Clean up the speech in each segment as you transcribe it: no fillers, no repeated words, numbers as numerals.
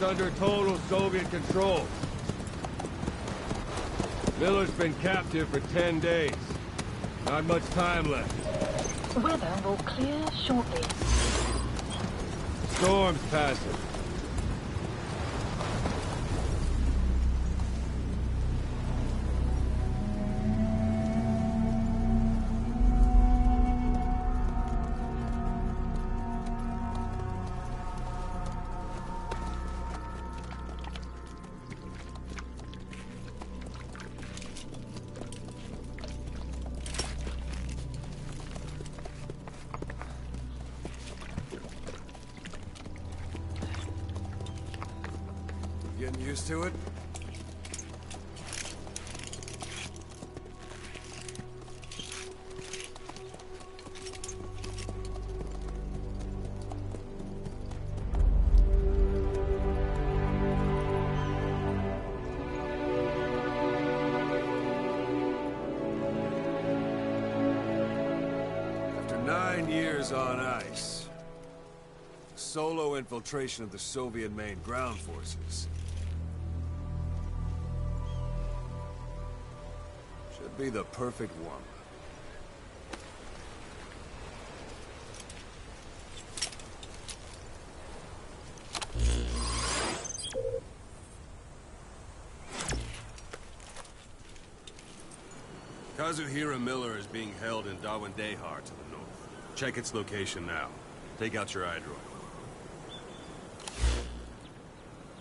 is under total Soviet control. Miller's been captive for 10 days. Not much time left. Weather will clear shortly. Storm's passing. Getting used to it? After 9 years on ice, solo infiltration of the Soviet main ground forces. Should be the perfect one. Kazuhira Miller is being held in Dawandehar to the north. Check its location now. Take out your iDroid.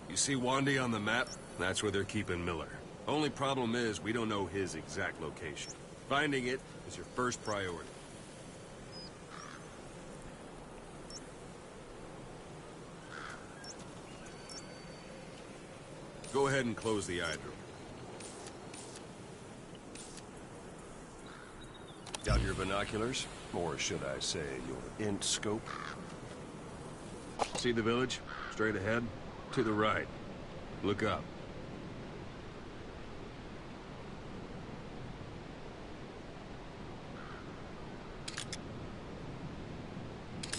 You see Wandy on the map? That's where they're keeping Miller. Only problem is, we don't know his exact location. Finding it is your first priority. Go ahead and close the iDroid. Got your binoculars? Or should I say, your int scope? See the village? Straight ahead? To the right. Look up.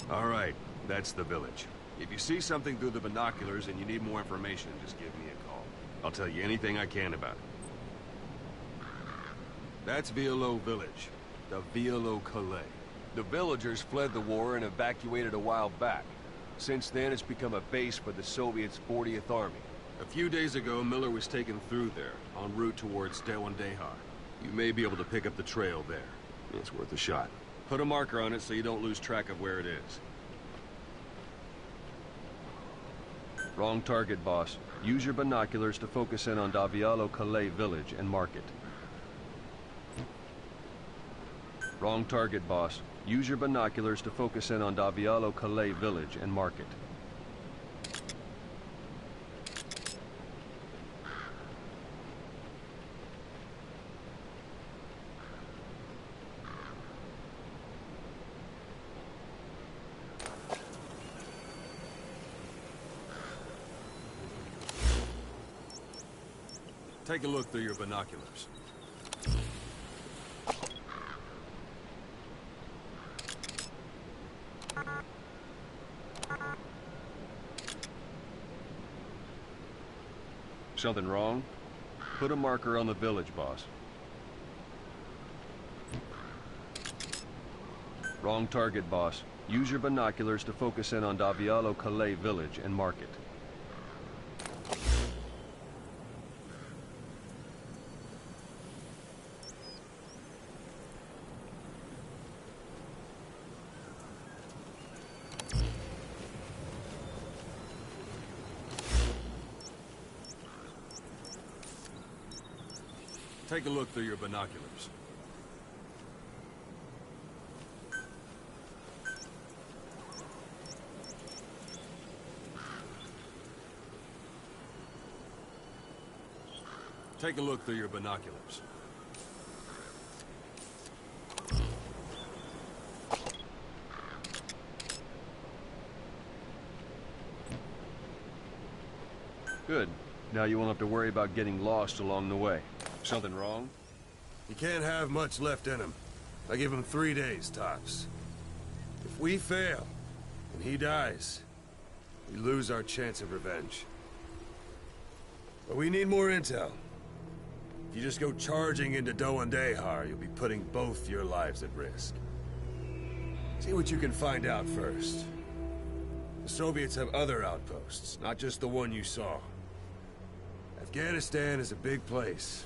All right, that's the village. If you see something through the binoculars and you need more information, just give me a call. I'll tell you anything I can about it. That's Violo Village, the Violo Calais. The villagers fled the war and evacuated a while back. Since then, it's become a base for the Soviets' 40th Army. A few days ago, Miller was taken through there, en route towards Dawandehar. You may be able to pick up the trail there. It's worth a shot. Put a marker on it so you don't lose track of where it is. Wrong target, boss. Use your binoculars to focus in on Davialo Calais village and mark it. Wrong target, boss. Use your binoculars to focus in on Davialo Calais village and mark it. Take a look through your binoculars. Something wrong? Put a marker on the village, boss. Wrong target, boss. Use your binoculars to focus in on Davialo Calais village and mark it. Take a look through your binoculars. Take a look through your binoculars. Good. Now you won't have to worry about getting lost along the way. Something wrong? He can't have much left in him. I give him 3 days, tops. If we fail, and he dies, we lose our chance of revenge. But we need more intel. If you just go charging into Doandehar, you'll be putting both your lives at risk. See what you can find out first. The Soviets have other outposts, not just the one you saw. Afghanistan is a big place.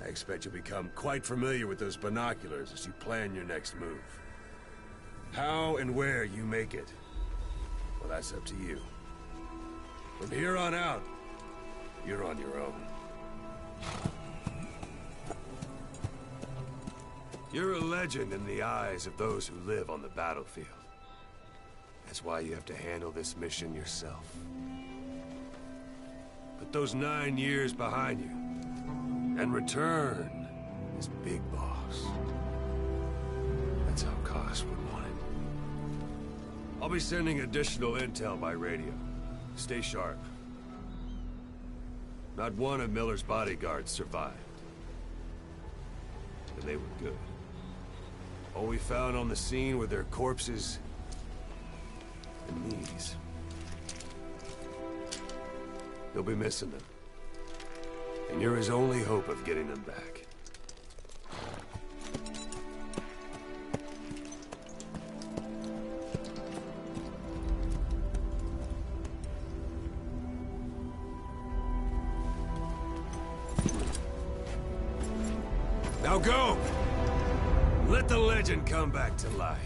I expect you'll become quite familiar with those binoculars as you plan your next move. How and where you make it, well, that's up to you. From here on out, you're on your own. You're a legend in the eyes of those who live on the battlefield. That's why you have to handle this mission yourself. Put those 9 years behind you, and return as Big Boss. That's how Koss would want it. I'll be sending additional intel by radio. Stay sharp. Not one of Miller's bodyguards survived. And they were good. All we found on the scene were their corpses and knees. You'll be missing them. And you're his only hope of getting them back. Now go! Let the legend come back to life.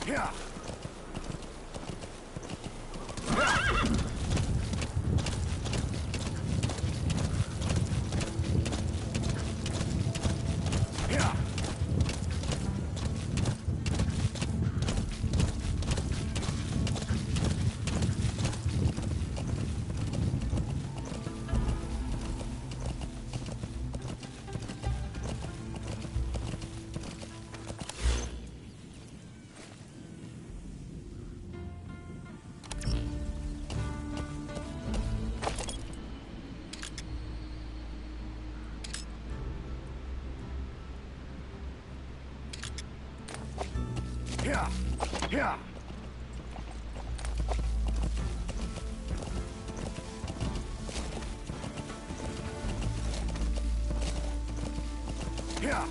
Yeah. Yeah. Yeah. Yeah.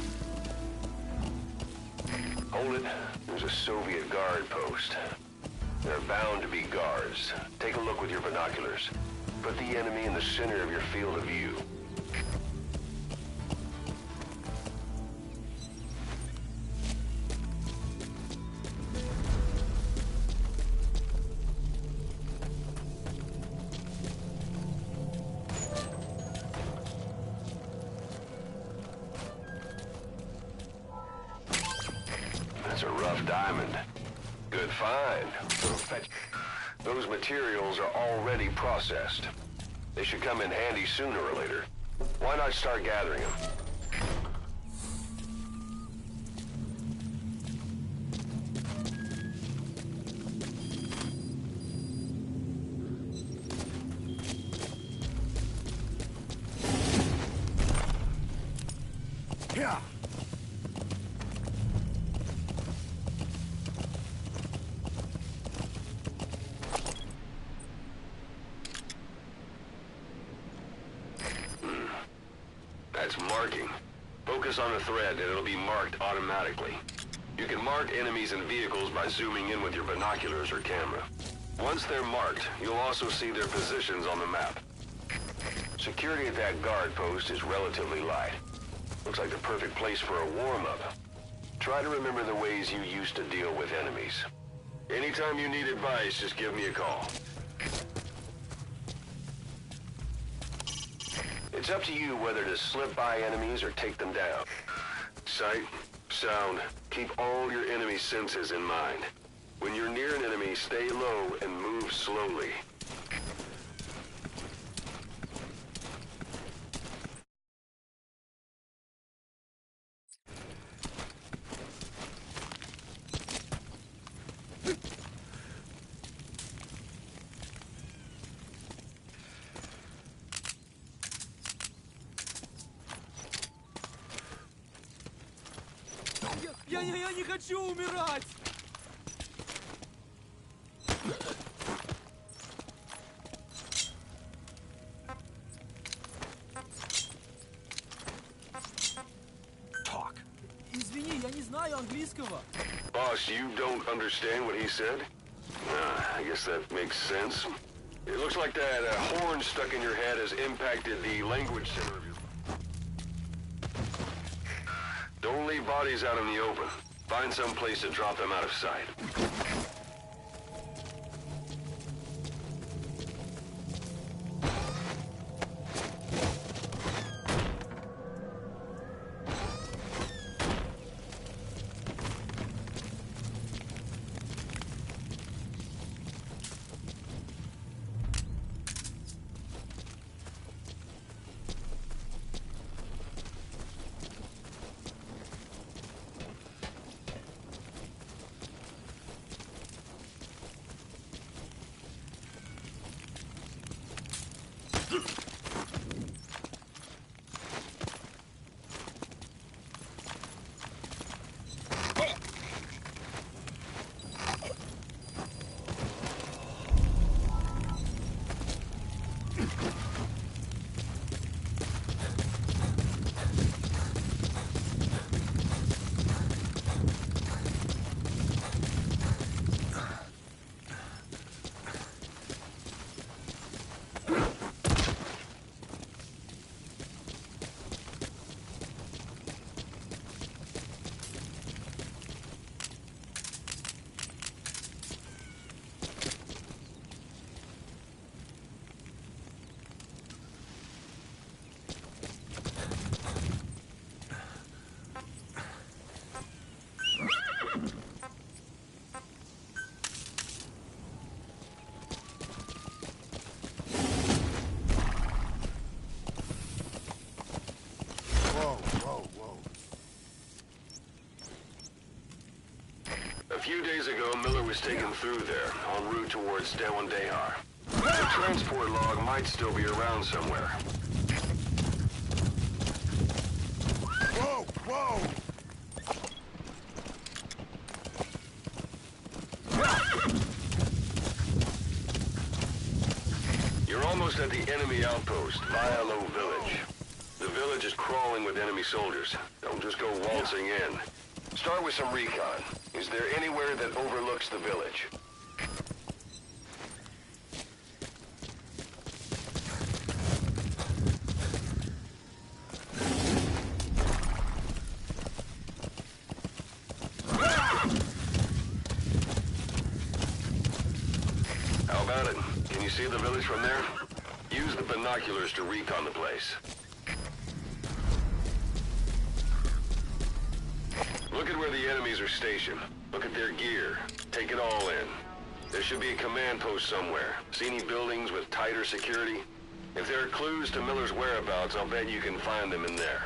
Hold it. There's a Soviet guard post. There are bound to be guards. Take a look with your binoculars. Put the enemy in the center of your field of view. That's a rough diamond. Good find. Those materials are already processed. They should come in handy sooner or later. Why not start gathering them? Yeah. That's marking. Focus on a thread and it'll be marked automatically. You can mark enemies and vehicles by zooming in with your binoculars or camera. Once they're marked, you'll also see their positions on the map. Security at that guard post is relatively light. Looks like the perfect place for a warm-up. Try to remember the ways you used to deal with enemies. Anytime you need advice, just give me a call. It's up to you whether to slip by enemies or take them down. Sight, sound, keep all your enemy senses in mind. When you're near an enemy, stay low and move slowly. Я не хочу умирать! Talk. Извини, я не знаю английского. Boss, you don't understand what he said? I guess that makes sense. It looks like that horn stuck in your head has impacted the language center of your... Don't leave bodies out in the open. Find some place to drop them out of sight. A few days ago, Miller was taken through there, en route towards Dewandehar. The transport log might still be around somewhere. Whoa! Whoa! You're almost at the enemy outpost, Vialo Village. The village is crawling with enemy soldiers. Don't just go waltzing in. Start with some recon. Is there anywhere that overlooks the village? How about it? Can you see the village from there? Use the binoculars to recon the place. Look at where the enemies are stationed. Look at their gear. Take it all in. There should be a command post somewhere. See any buildings with tighter security? If there are clues to Miller's whereabouts, I'll bet you can find them in there.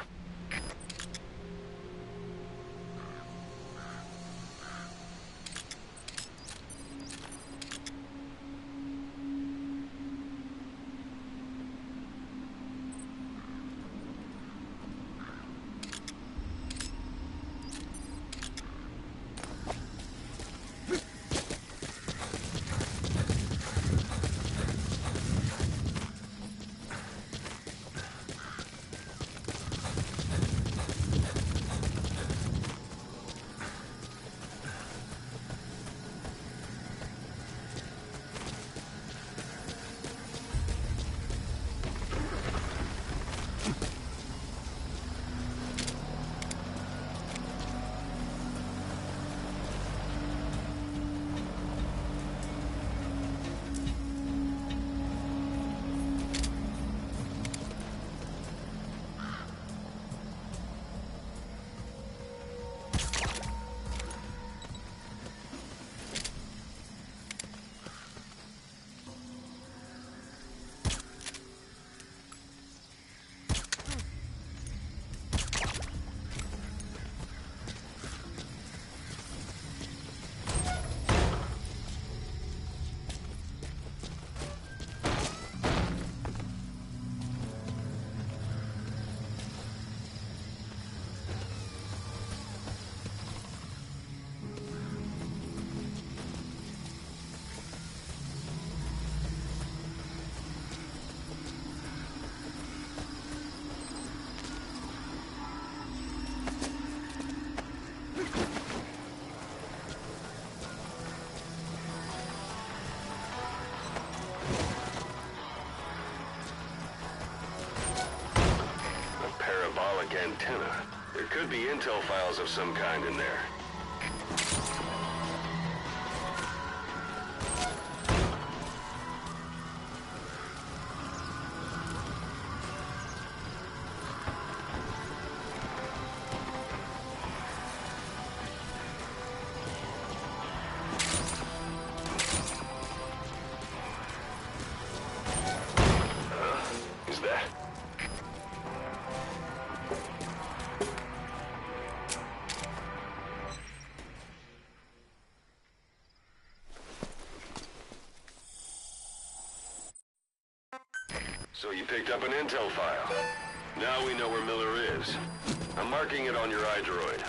antenna. There could be intel files of some kind in there. Is that? So you picked up an intel file. Now we know where Miller is. I'm marking it on your iDroid.